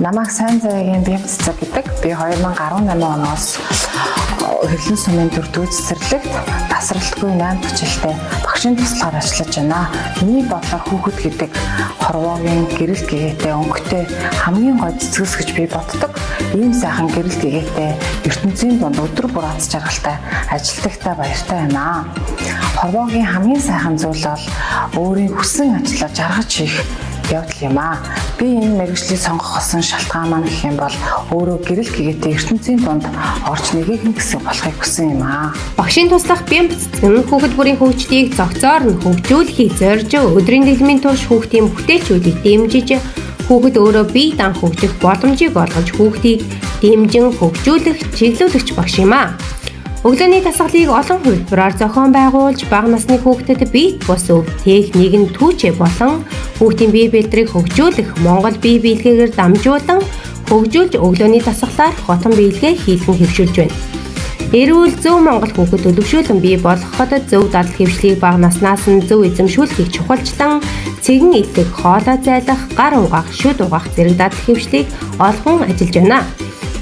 Намайг сайн зайгийн бие цэцэг гэдэг. Би 2018 оноос Хэвлэн сумын 4-р цэцэрлэгт тасралтгүй 8 хүчилтэй багшийн туслахаар ажиллаж байна. Миний бодлоор хүүхэд гэдэг хорвоогийн гэрэл гэгээтэй өнгөтэй хамгийн гой цэцгэс гэж би боддог. Ийм сайхан гэрэл гэгээтэй ертөнцийн дунд өдөр бүр аз жаргалтай ажилтгахтай баяртай байна. Хорвоогийн хамгийн сайхан зүйл бол өөрийн хүссэн ажлаа жаргаж хийх явдал юм аа. Би энэ мэргэжлийг сонгох болсон шалтгаан маань гэх юм бол өөрөө гэрэл гэгээтэй ертөнцийн дунд орж нэгээх гэсэн болохыг хүсэн юм аа. Багшийн туслах бие цэцгэн хүүхэд бүрийн хөгжлийг зохицоор нь хөгжүүлэхийг зорж өдрийн дэлмийн турш хүүхдийн бүтээлчүүдийг дэмжиж хүүхэд өөрөө бие дан хөгжих боломжийг олгож хүүхдийг дэмжин хөгжүүлэх чиглүүлэгч багш юм аа. Өглөөний дасгалыг олон хувилбараар зохион байгуулж бага насны хүүхдэд бие бус өв техникийн түүчээ болон хүүхдийн бие бэлтрийг хөгжүүлэх Монгол бие биелгээгээр дамжуулан хөгжүүлж өглөөний дасгалаар хотон биелгээ хийлгэн хэвшүүлж байна. Эрүүл зөв Монгол хүүхэд төлөвшүүлэн бий болгоход зөв дадал хэвшлийг бага наснаас нь зөв эзэмшүүлэхийг чухалчлан цэгэн идэх, хоолой зайлах, гар угаах, шүд угаах зэрэг дадал хэвшлийг олгон ажиллаж байна.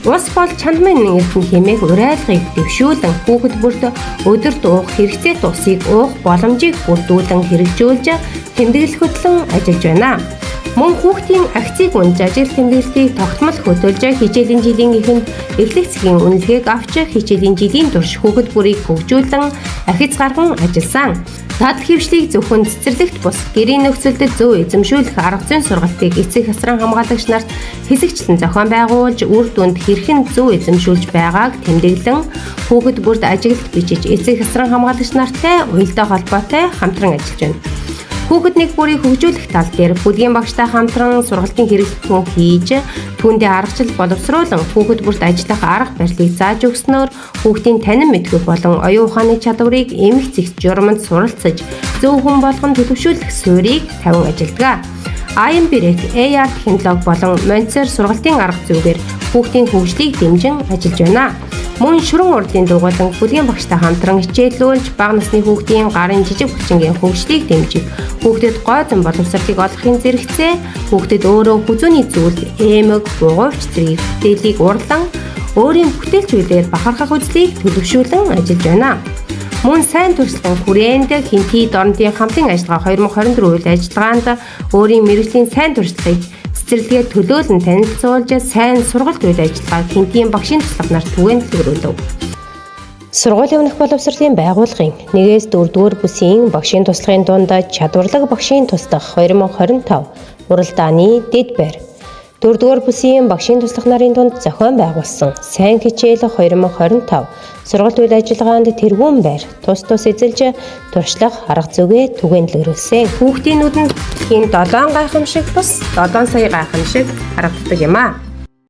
Ус бол чанамын эрдэм хэмээх урайлгыг дэвшүүлэн хүүхэд бүрт өдөрт уух хэрэгцээт усыг уух боломжийг бүрдүүлэн хэрэгжүүлж тэмдэглэл хөтлөн ажиллаж байна. Мөн хүүхдийн акцийг унж ажил тэмдэглэлийг тогтмол хөтөлж хичээлийн жилийн эхэнд эхлэх цэгийн үнэлгээг авч хичээлийн жилийн турш хүүхэд бүрийг хөгжүүлэн ахиц гарган ажилласан. Дадал хэвшлийг зөвхөн цэцэрлэгт бус гэрийн нөхцөлд зөв эзэмшүүлэх арга зүйн сургалтыг эцэг хасран хамгаалагч нарт хэсэгчлэн зохион байгуулж үр дүнд хэрхэн зөв эзэмшүүлж байгааг тэмдэглэн хүүхэд бүрд ажиглалт бичиж эцэг хасран хамгаалагч нартай уялдаа холбоотой хамтран ажиллаж байна. Хүүхэд нэг бүрийг хөгжүүлэх тал дээр бүлгийн багштай хамтран сургалтын хэрэглэн хийж түүндээ аргачлал боловсруулан хүүхэд бүрт ажиллах арга барилыг зааж өгснөөр хүүхдийн танин мэдгүй болон оюун ухааны чадварыг эмх зэгц журамд суралцаж зөв хүн болгон төлөвшүүлэх суурийг тавин ажилладаг. IM Break AR технологи болон Монцер сургалтын арга зүйгээр хүүхдийн хөгжлийг дэмжин ажиллаж байна. Мөн шүрэн урдлын дугуйлан бүлгийн багштай хамтран хичээллүүлж бага насны хүүхдийн гарын жижиг булчингийн хөгжлийг дэмжих, хүүхдэд гой зам боловсролыг олгохын зэрэгцээ, хүүхдэд өөрөө хүзүүний зүйл, эмэг, бугуйч зэрэг бүтээлийг урлан өөрийн бүтээлчүүдээр бахархах үзлийг төлөвшүүлэн ажиллаж байна. Мөн сайн туршлага хүрээнд хинти дорнодын хамтын ажиллагаа 2024 үйл ажиллагаанд өөрийн мэргэжлийн сайн туршлагыг цэцэрлэгээ төлөөлөн танилцуулж сайн сургалт үйл ажиллагааг хинтийн багшийн туслах нарт түгээнэлгэрүүлв. Сургуулийн өмнөх боловсролын байгууллагын 1-ээс 4-р бүсийн багшийн туслахын дунд чадварлаг багшийн туслах 2025 уралдааны дэд байр. 4-р бүсийн багшийн туслах нарын дунд зохион байгуулсан сайн хичээл 2025 сургалт үйл ажиллагаанд тэргүүн байр тус эзэлж туршлах арга зүгээ түгээнэлгэрүүлсэн. Хүүхдийн нүдэнд хин 7 гайхамшиг бус 7 сая гайхамшиг харагддаг юм аа.